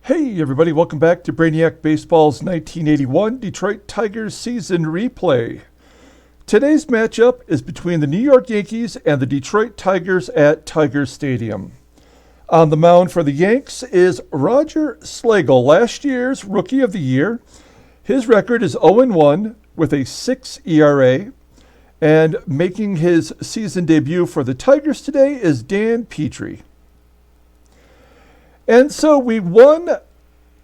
Hey everybody, welcome back to Brainiac Baseball's 1981 Detroit Tigers season replay. Today's matchup is between the New York Yankees and the Detroit Tigers at Tiger Stadium. On the mound for the Yanks is Roger Slagle, last year's Rookie of the Year. His record is 0-1 with a 6 ERA. And making his season debut for the Tigers today is Dan Petry. And so we won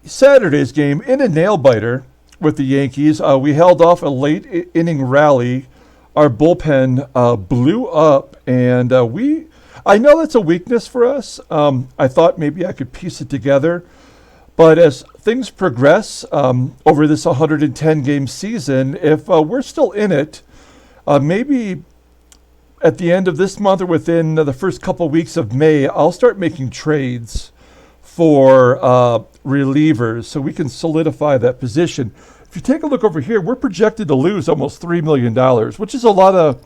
Saturday's game in a nail-biter with the Yankees. We held off a late inning rally. Our bullpen blew up, and I know that's a weakness for us. I thought maybe I could piece it together. But as things progress over this 110-game season, if we're still in it, maybe at the end of this month or within the first couple weeks of May, I'll start making trades for relievers so we can solidify that position. If you take a look over here, we're projected to lose almost $3 million, which is a lot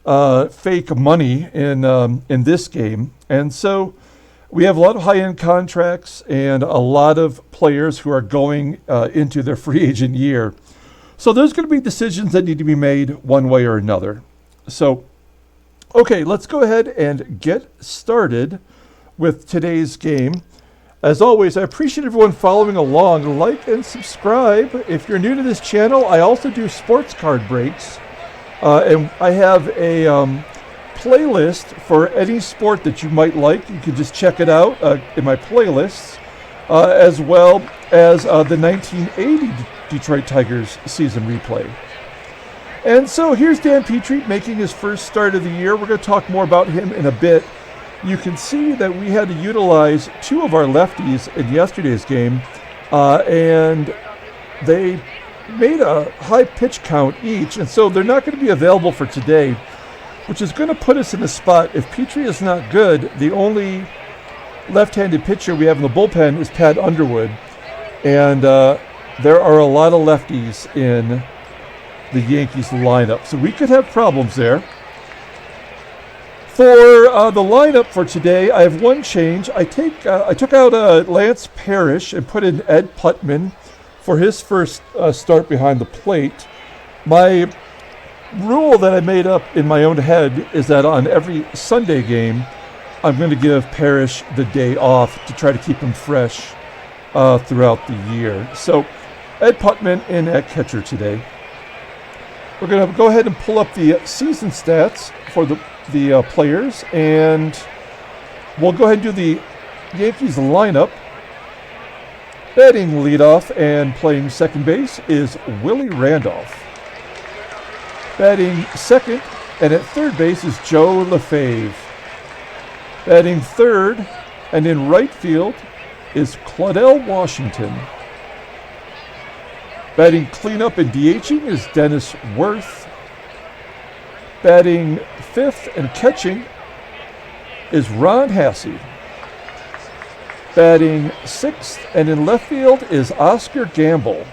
of fake money in this game. And so we have a lot of high-end contracts and a lot of players who are going into their free agent year. So there's going to be decisions that need to be made one way or another. So, okay, let's go ahead and get started with today's game. As always, I appreciate everyone following along. Like and subscribe. If you're new to this channel, I also do sports card breaks. And I have a playlist for any sport that you might like. You can just check it out in my playlists, as well as the 1980 Detroit Tigers season replay. And so here's Dan Petry making his first start of the year. We're going to talk more about him in a bit. You can see that we had to utilize two of our lefties in yesterday's game, and they made a high pitch count each, and so they're not going to be available for today, which is going to put us in a spot. If Petry is not good, the only left-handed pitcher we have in the bullpen is Pat Underwood, and there are a lot of lefties in the Yankees lineup, so we could have problems there. For the lineup for today, I have one change. I took out Lance Parrish and put in Ed Putman for his first start behind the plate. My rule that I made up in my own head is that on every Sunday game, I'm going to give Parrish the day off to try to keep him fresh throughout the year. So Ed Putman in at catcher today. We're going to go ahead and pull up the season stats for the players, and we'll go ahead and do the Yankees lineup. Batting leadoff and playing second base is Willie Randolph. Batting second and at third base is Joe Lefebvre. Batting third and in right field is Claudel Washington. Batting cleanup and DHing is Dennis Worth. Batting fifth and catching is Ron Hassey. Batting sixth and in left field is Oscar Gamble.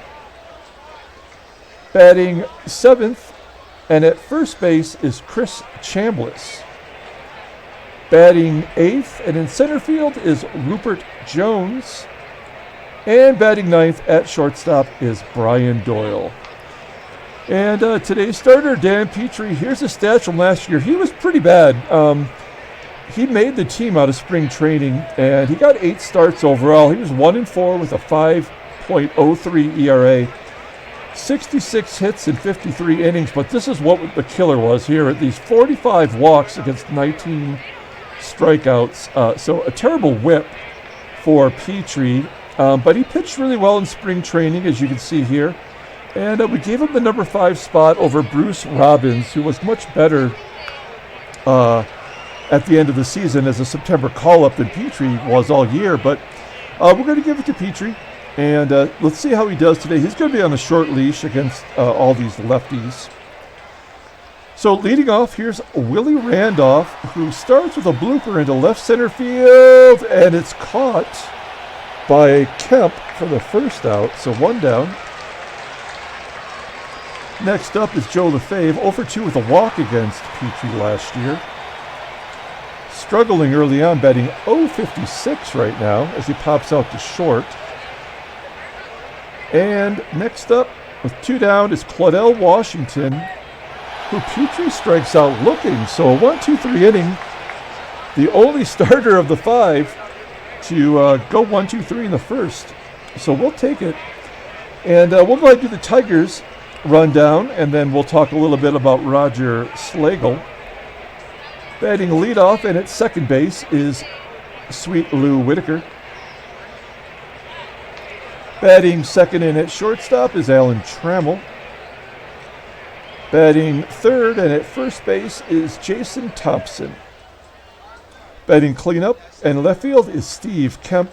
Batting seventh and at first base is Chris Chambliss. Batting eighth and in center field is Rupert Jones. And batting ninth at shortstop is Brian Doyle. And today's starter, Dan Petry, here's his stats from last year. He was pretty bad. He made the team out of spring training, and he got 8 starts overall. He was 1-4 with a 5.03 ERA, 66 hits in 53 innings. But this is what the killer was here at these 45 walks against 19 strikeouts. So a terrible whip for Petry. But he pitched really well in spring training, as you can see here. And we gave him the number 5 spot over Bruce Robbins, who was much better at the end of the season as a September call-up than Petry was all year. But we're going to give it to Petry, and let's see how he does today. He's going to be on a short leash against all these lefties. So leading off, here's Willie Randolph, who starts with a blooper into left center field, and it's caught by Kemp for the first out, so 1 down. Next up is Joe Lefebvre, 0-2 with a walk against Petry last year. struggling early on, batting .056 right now as he pops out to short. And next up, with 2 down, is Claudell Washington, who Petry strikes out looking. So a 1-2-3 inning, the only starter of the 5 to go 1-2-3 in the first. So we'll take it. And we'll go ahead and do the Tigers rundown, and then we'll talk a little bit about Roger Slagle. Batting leadoff and at second base is Sweet Lou Whitaker. Batting second and at shortstop is Alan Trammell. Batting third and at first base is Jason Thompson. Batting cleanup and left field is Steve Kemp.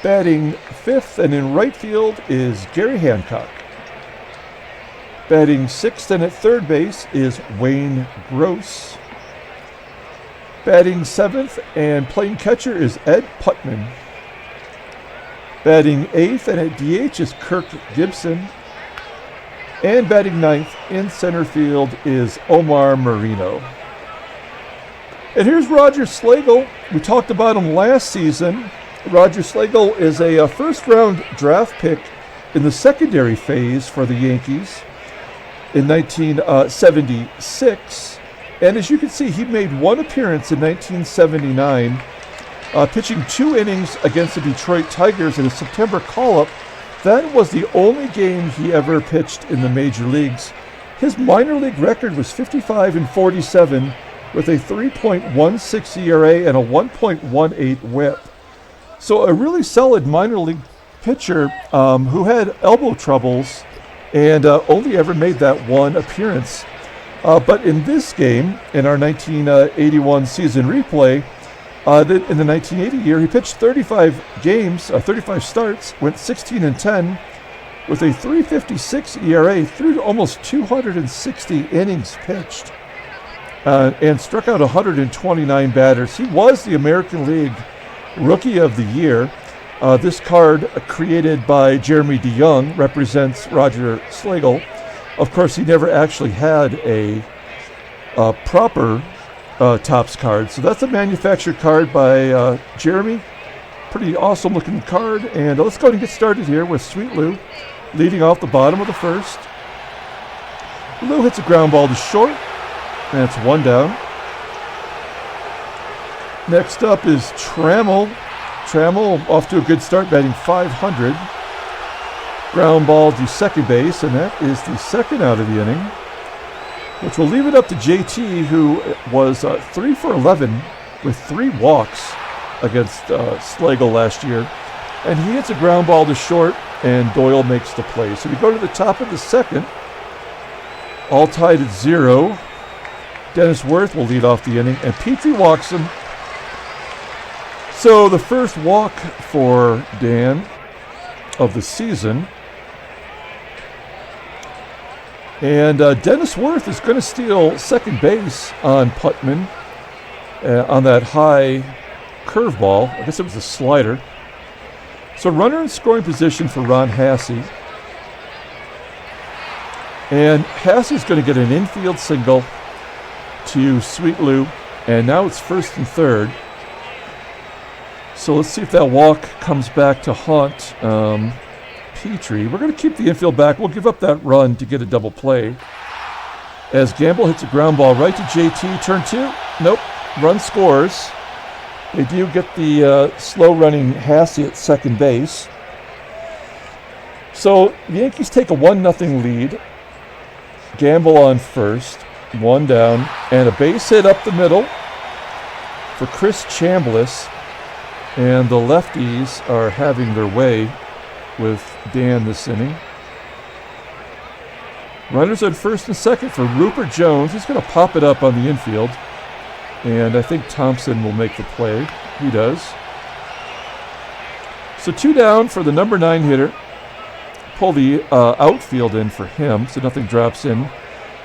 Batting fifth and in right field is Gary Hancock. Batting sixth and at third base is Wayne Gross. Batting seventh and playing catcher is Ed Putman. Batting eighth and at DH is Kirk Gibson. And batting ninth in center field is Omar Marino. And here's Roger Slagle. We talked about him last season. Roger Slagle is a first-round draft pick in the secondary phase for the Yankees in 1976. And as you can see, he made one appearance in 1979, pitching 2 innings against the Detroit Tigers in a September call-up. That was the only game he ever pitched in the major leagues. His minor league record was 55-47 with a 3.16 ERA and a 1.18 WHIP. So a really solid minor league pitcher who had elbow troubles and only ever made that one appearance. But in this game, in our 1981 season replay, in the 1980 year, he pitched 35 games, 35 starts, went 16-10 with a 3.56 ERA through almost 260 innings pitched, and struck out 129 batters. He was the American League Rookie of the Year. This card, created by Jeremy DeJong, represents Roger Slagle. Of course, he never actually had a proper Topps card. So that's a manufactured card by Jeremy. Pretty awesome looking card. And let's go ahead and get started here with Sweet Lou leading off the bottom of the first. Lou hits a ground ball to short. And it's 1 down. Next up is Trammell. Trammell off to a good start, batting .500. Ground ball to second base, and that is the second out of the inning, which will leave it up to JT, who was 3 for 11 with 3 walks against Slagle last year. And he hits a ground ball to short, and Doyle makes the play. So we go to the top of the second, all tied at 0. Dennis Worth will lead off the inning, and Petry walks him. So the first walk for Dan of the season. And Dennis Worth is going to steal second base on Putman on that high curveball. I guess it was a slider. So runner in scoring position for Ron Hasse. And Hasse's going to get an infield single to Sweet Lou. And now it's first and third. So let's see if that walk comes back to haunt Petry. We're going to keep the infield back. We'll give up that run to get a double play. As Gamble hits a ground ball right to JT. Turn 2. Nope. Run scores. They do get the slow-running Hasse at second base. So the Yankees take a 1-0 lead. Gamble on first. 1 down. And a base hit up the middle for Chris Chambliss. And the lefties are having their way with Dan this inning. Runners on first and second for Rupert Jones. He's going to pop it up on the infield. And I think Thompson will make the play. He does. So 2 down for the number 9 hitter. Pull the outfield in for him so nothing drops in.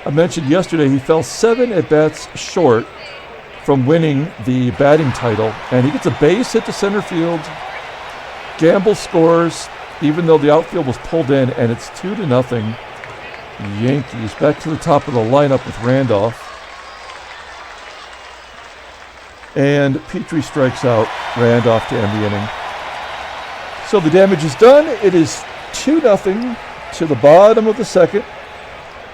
I mentioned yesterday he fell 7 at-bats short from winning the batting title, and he gets a base hit to center field. Gamble scores, even though the outfield was pulled in, and it's 2-0 Yankees. Back to the top of the lineup with Randolph. And Petry strikes out Randolph to end the inning. So the damage is done. It is 2-0 to the bottom of the second.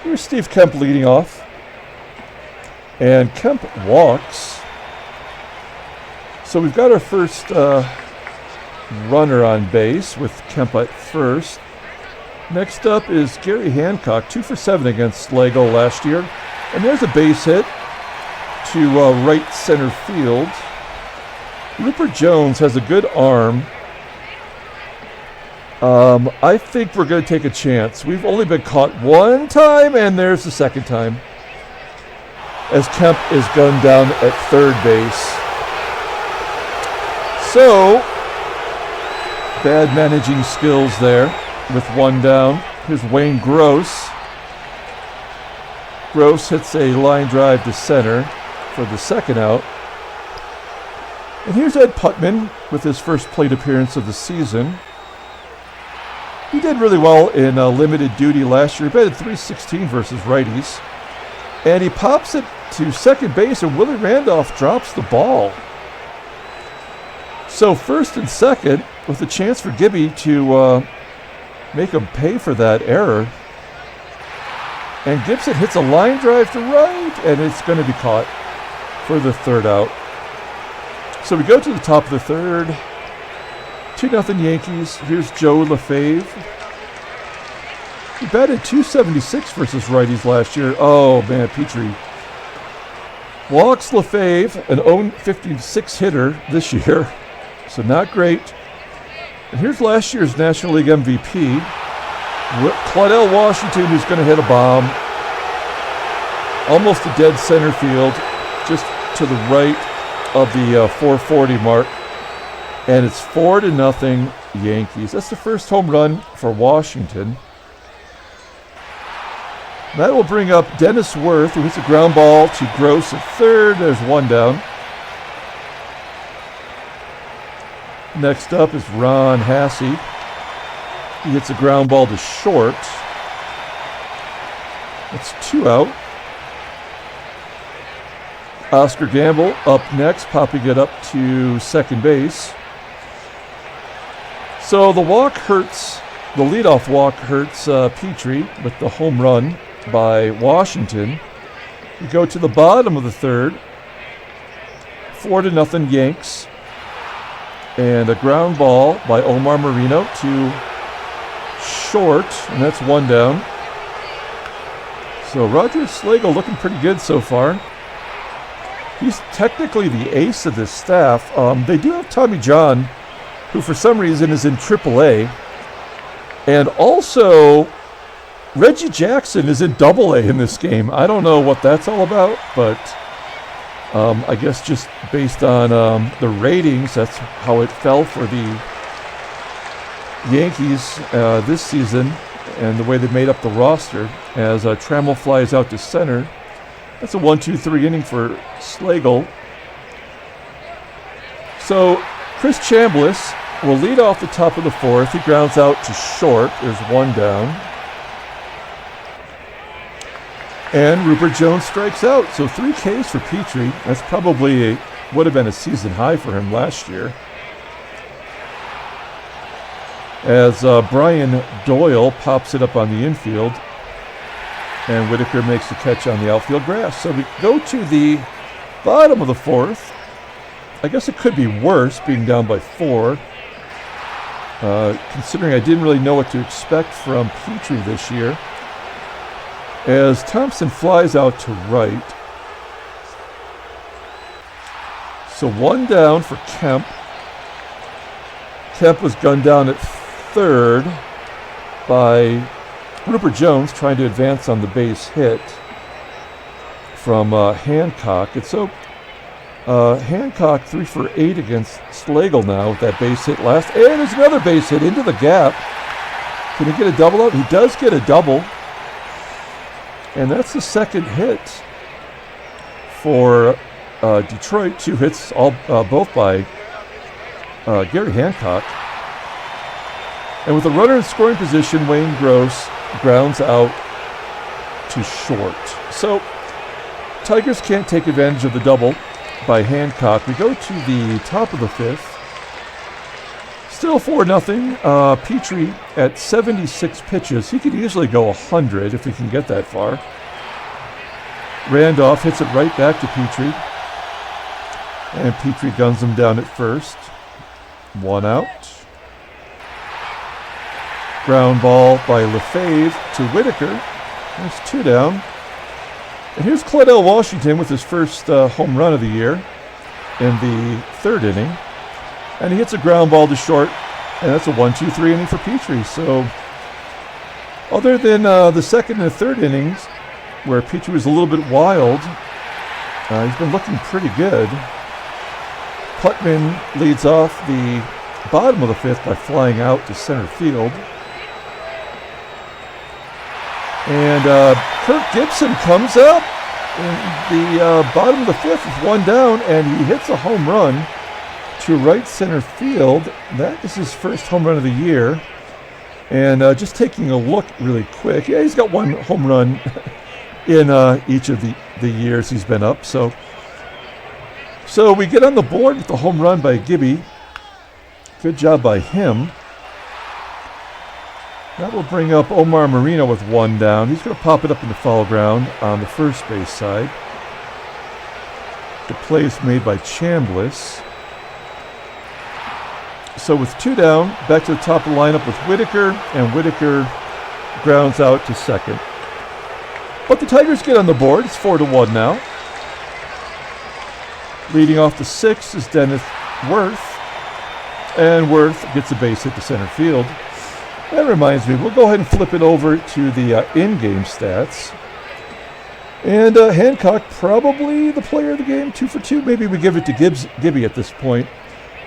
Here's Steve Kemp leading off. And Kemp walks. So we've got our first runner on base with Kemp at first. Next up is Gary Hancock, 2 for 7 against Slagle last year. And there's a base hit to right center field. Rupert Jones has a good arm. I think we're going to take a chance. We've only been caught one time, and there's the second time, as Kemp is gunned down at third base. So, bad managing skills there with one down. Here's Wayne Gross. Gross hits a line drive to center for the second out. And here's Ed Putman with his first plate appearance of the season. He did really well in limited duty last year. He batted .316 versus righties. And he pops it to second base, and Willie Randolph drops the ball. So first and second, with a chance for Gibby to make him pay for that error. And Gibson hits a line drive to right, and it's going to be caught for the third out. So we go to the top of the third. 2-0 Yankees. Here's Joe LaFave. He batted .276 versus righties last year. Oh, man, Petry walks LaFave, an .056 hitter this year, so not great. And here's last year's National League MVP, Claudell Washington, who's going to hit a bomb. Almost a dead center field, just to the right of the 440 mark. And it's 4-0 Yankees. That's the first home run for Washington. That will bring up Dennis Worth, who hits a ground ball to Gross at third. There's one down. Next up is Ron Hasse. He hits a ground ball to short. That's 2 out. Oscar Gamble up next, popping it up to second base. So the walk hurts, the leadoff walk hurts Petry with the home run by Washington. We go to the bottom of the third. 4-0 Yanks. And a ground ball by Omar Marino to short, and that's one down. So Roger Slagle looking pretty good so far. He's technically the ace of this staff. They do have Tommy John, who for some reason is in AAA. And also, Reggie Jackson is in AA in this game. I don't know what that's all about, but I guess just based on the ratings, that's how it fell for the Yankees this season and the way they made up the roster. As Trammell flies out to center. That's a 1-2-3 inning for Slagle. So Chris Chambliss will lead off the top of the fourth. He grounds out to short. There's one down. And Rupert Jones strikes out. So 3 Ks for Petry. That's probably would have been a season high for him last year. As Brian Doyle pops it up on the infield. And Whitaker makes the catch on the outfield grass. So we go to the bottom of the fourth. I guess it could be worse being down by 4. Considering I didn't really know what to expect from Petry this year. As Thompson flies out to right. So one down for Kemp. Kemp was gunned down at third by Rupert Jones, trying to advance on the base hit from Hancock. And so Hancock 3 for 8 against Slagle now with that base hit last. And there's another base hit into the gap. Can he get a double out? He does get a double. And that's the second hit for Detroit. 2 hits, both by Gary Hancock. And with a runner in scoring position, Wayne Gross grounds out to short. So Tigers can't take advantage of the double. by Hancock. We go to the top of the fifth. Still 4-0. Petry at 76 pitches. He could easily go 100 if he can get that far. Randolph hits it right back to Petry. And Petry guns him down at first. 1 out. Ground ball by Lefebvre to Whitaker. There's 2 down. And here's Claudell Washington with his first home run of the year in the 3rd inning. And he hits a ground ball to short, and that's a 1-2-3 inning for Petry. So, other than the 2nd and 3rd innings, where Petry was a little bit wild, he's been looking pretty good. Putman leads off the bottom of the 5th by flying out to center field. And Kirk Gibson comes up in the bottom of the 5th with 1 down, and he hits a home run to right center field. That is his first home run of the year. And just taking a look really quick, yeah, he's got 1 home run in each of the years he's been up. So we get on the board with the home run by Gibby. Good job by him. That will bring up Omar Marino with 1 down. He's going to pop it up in the foul ground on the first base side. The play is made by Chambliss. So with 2 down, back to the top of the lineup with Whitaker, and Whitaker grounds out to second. But the Tigers get on the board. It's 4-1 now. Leading off the 6th is Dennis Worth, and Worth gets a base hit to center field. That reminds me, we'll go ahead and flip it over to the in-game stats. And Hancock, probably the player of the game, 2 for 2. Maybe we give it to Gibby at this point.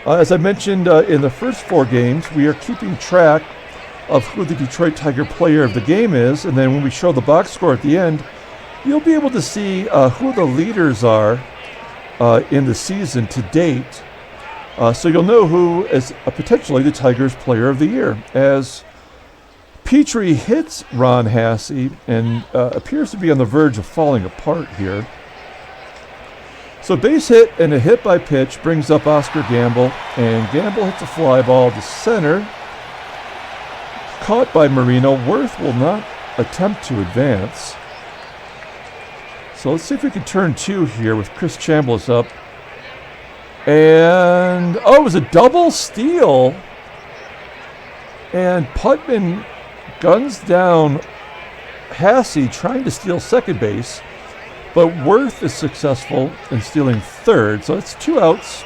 As I mentioned in the first 4 games, we are keeping track of who the Detroit Tiger player of the game is. And then when we show the box score at the end, you'll be able to see who the leaders are in the season to date. So you'll know who is potentially the Tigers player of the year, as Petry hits Ron Hassey and appears to be on the verge of falling apart here. So base hit and a hit by pitch brings up Oscar Gamble, and Gamble hits a fly ball to center. Caught by Marino. Worth will not attempt to advance. So let's see if we can turn 2 here with Chris Chambliss up. And, it was a double steal. And Putman guns down Hassey trying to steal second base, but Worth is successful in stealing third. So it's 2 outs.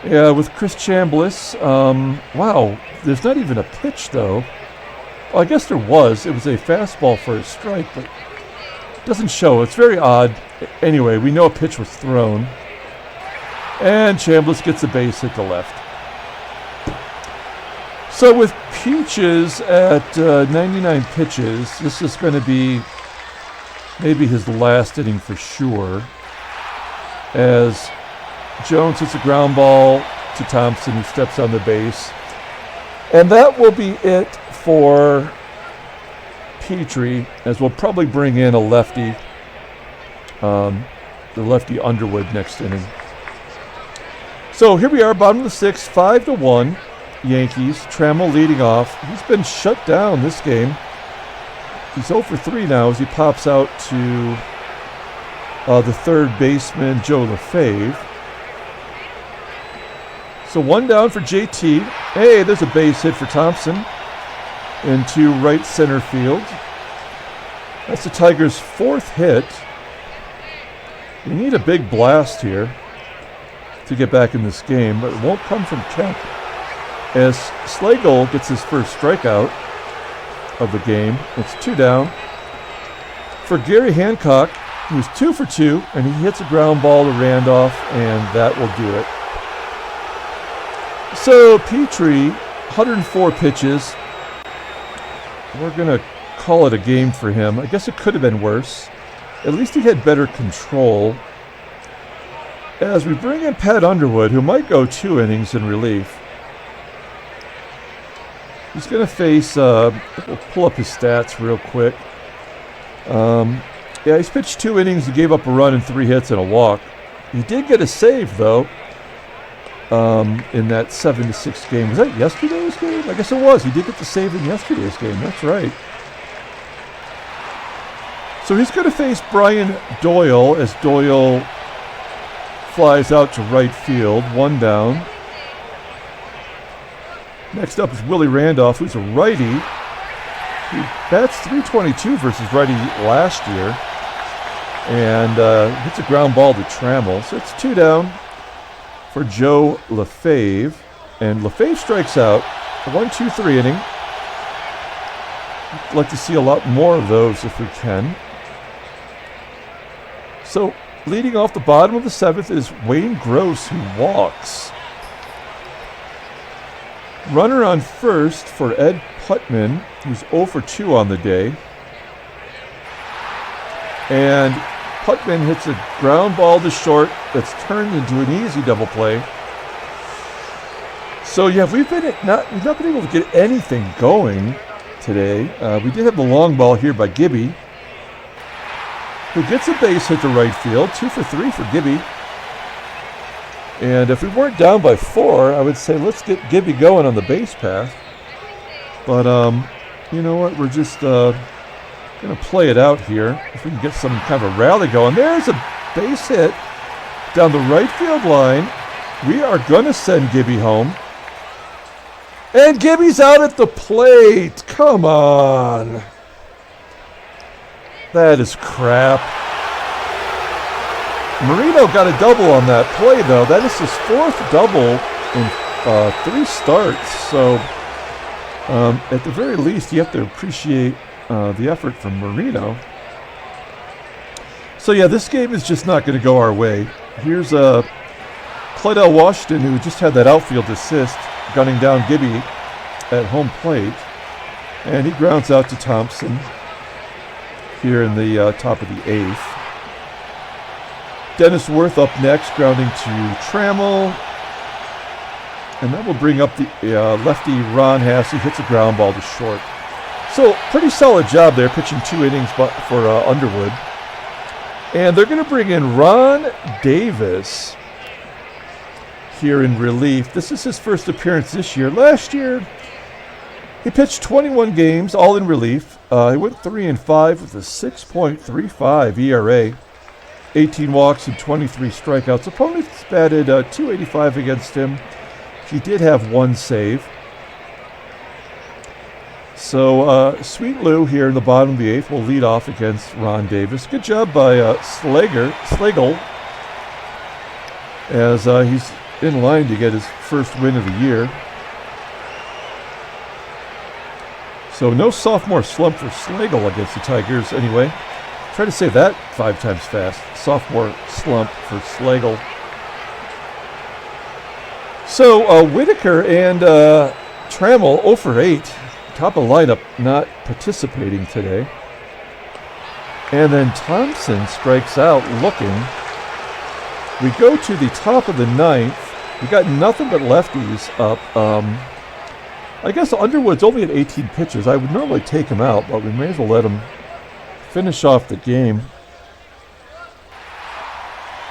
Yeah, with Chris Chambliss. Wow, there's not even a pitch, though. Well, I guess there was. It was a fastball for a strike, but it doesn't show. It's very odd. Anyway, we know a pitch was thrown. And Chambliss gets a base hit to left. So with Peaches at 99 pitches, this is going to be maybe his last inning for sure, as Jones hits a ground ball to Thompson, who steps on the base. And that will be it for Petry, as we'll probably bring in a lefty, the lefty Underwood next inning. So here we are, bottom of the 6th, 5-1, Yankees. Trammell leading off. He's been shut down this game. He's 0 for 3 now as he pops out to the third baseman, Joe Lefebvre. So 1 down for JT. Hey, there's a base hit for Thompson into right center field. That's the Tigers' 4th hit. We need a big blast here to get back in this game, but it won't come from Kemp, as Slagle gets his first strikeout of the game. It's 2 down. For Gary Hancock, he was 2 for 2, and he hits a ground ball to Randolph, and that will do it. So Petry, 104 pitches. We're going to call it a game for him. I guess it could have been worse. At least he had better control. As we bring in Pat Underwood, who might go 2 innings in relief. He's going to face, we'll pull up his stats real quick. Yeah, he's pitched 2 innings. He gave up a run and 3 hits and a walk. He did get a save, though, in that 7-6 game. Was that yesterday's game? I guess it was. He did get the save in yesterday's game. That's right. So he's going to face Brian Doyle as Doyle flies out to right field. One down. Next up is Willie Randolph, who's a righty. He bats .322 versus righty last year. And hits a ground ball to Trammell. So it's 2 down for Joe Lefebvre. And Lefebvre strikes out. A 1-2-3 inning. I'd like to see a lot more of those if we can. So leading off the bottom of the 7th is Wayne Gross, who walks. Runner on first for Ed Putman, who's 0 for 2 on the day. And Putman hits a ground ball to short that's turned into an easy double play. So yeah, we've not been able to get anything going today. We did have the long ball here by Gibby, who gets a base hit to right field. 2 for 3 for Gibby. And if we weren't down by 4, I would say let's get Gibby going on the base path. But you know what? We're just going to play it out here. If we can get some kind of a rally going. There's a base hit down the right field line. We are going to send Gibby home. And Gibby's out at the plate. Come on. That is crap. Marino got a double on that play, though. That is his 4th double in 3 starts. So, at the very least, you have to appreciate the effort from Marino. So, yeah, this game is just not going to go our way. Here's Clydell Washington, who just had that outfield assist, gunning down Gibby at home plate. And he grounds out to Thompson here in the top of the 8th. Dennis Worth up next, grounding to Trammell. And that will bring up the lefty Ron Hassey, hits a ground ball to short. So, pretty solid job there, pitching 2 innings for Underwood. And they're going to bring in Ron Davis here in relief. This is his first appearance this year. Last year, he pitched 21 games, all in relief. He went 3-5 with a 6.35 ERA. 18 walks and 23 strikeouts. Opponents batted .285 against him. He did have 1 save. So Sweet Lou here in the bottom of the 8th will lead off against Ron Davis. Good job by Slagle, as he's in line to get his first win of the year. So no sophomore slump for Slagle against the Tigers anyway. Try to say that 5 times fast. Sophomore slump for Slagle. So Whitaker and Trammell 0 for 8. Top of lineup not participating today. And then Thompson strikes out looking. We go to the top of the 9th. We got nothing but lefties up. I guess Underwood's only at 18 pitches. I would normally take him out, but we may as well let him finish off the game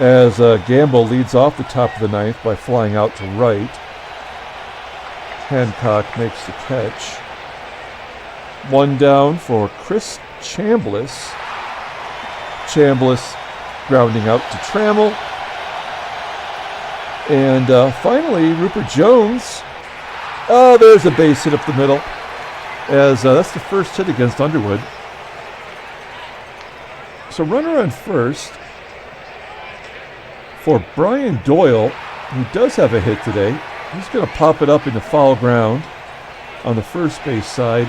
as Gamble leads off the top of the 9th by flying out to right. Hancock makes the catch. 1 down for Chris Chambliss. Chambliss grounding out to Trammell. And finally, Rupert Jones. Oh, there's a base hit up the middle, as that's the first hit against Underwood. So runner on first for Brian Doyle, who does have a hit today. He's going to pop it up into foul ground on the first base side.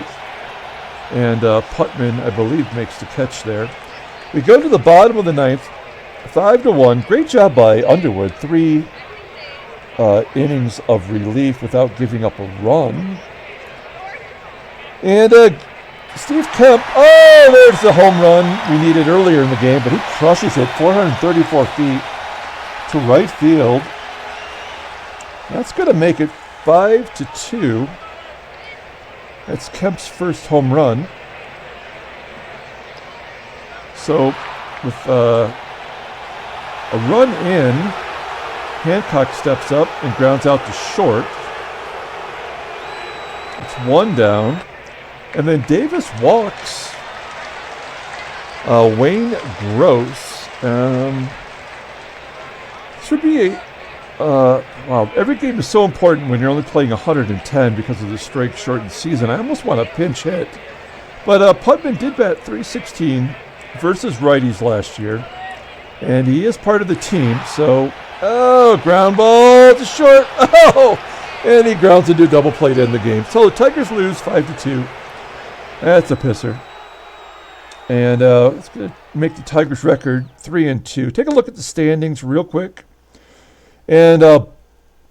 And Putman, I believe, makes the catch there. We go to the bottom of the 9th, 5-1. Great job by Underwood. 3 innings of relief without giving up a run. And Steve Kemp, there's the home run we needed earlier in the game, but he crushes it 434 feet to right field. That's going to make it 5-2. That's Kemp's first home run. So with A run in. Hancock steps up and grounds out to short. It's one down. And then Davis walks Wayne Gross. Should be a... wow, every game is so important when you're only playing 110 because of the strike-shortened season. I almost want a pinch hit. But Putman did bat .316 versus righties last year. And he is part of the team, so... Oh, ground ball to short. Oh! And he grounds into a double play to end the game. So the Tigers lose 5-2. That's a pisser. And it's going to make the Tigers record 3-2. Take a look at the standings real quick. And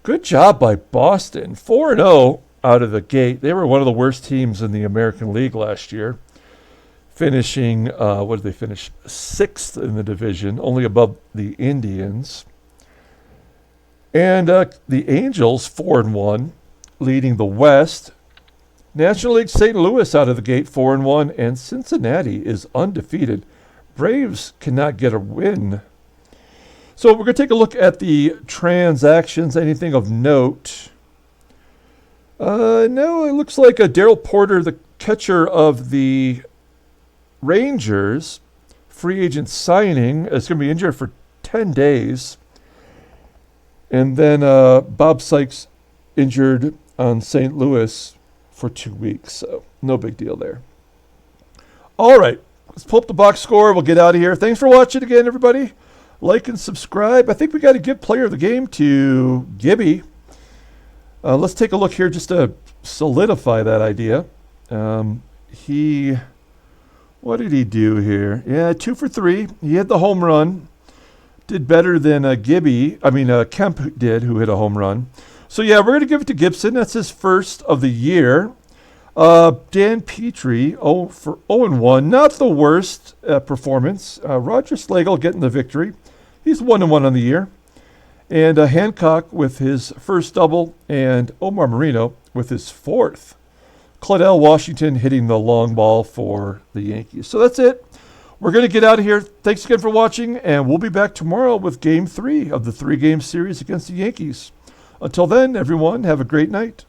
good job by Boston. 4-0 out of the gate. They were one of the worst teams in the American League last year. Finishing, what did they finish? 6th in the division, only above the Indians. And the Angels, 4-1, leading the West. National League St. Louis out of the gate, 4-1, and Cincinnati is undefeated. Braves cannot get a win. So we're going to take a look at the transactions. Anything of note? No, it looks like Darryl Porter, the catcher of the Rangers, free agent signing, is going to be injured for 10 days. And then Bob Sykes injured on St. Louis for 2 weeks, so no big deal there. All right, let's pull up the box score. We'll get out of here. Thanks for watching again, everybody. Like and subscribe. I think we got to give player of the game to Gibby. Let's take a look here just to solidify that idea. What did he do here? Yeah, 2 for 3. He had the home run. Did better than Kemp did, who hit a home run. So, yeah, we're going to give it to Gibson. That's his first of the year. Dan Petry, 0-1. Not the worst performance. Roger Slagle getting the victory. He's 1-1 on the year. And Hancock with his first double, and Omar Marino with his 4th. Claudel Washington hitting the long ball for the Yankees. So that's it. We're going to get out of here. Thanks again for watching, and we'll be back tomorrow with Game 3 of the 3-game series against the Yankees. Until then, everyone, have a great night.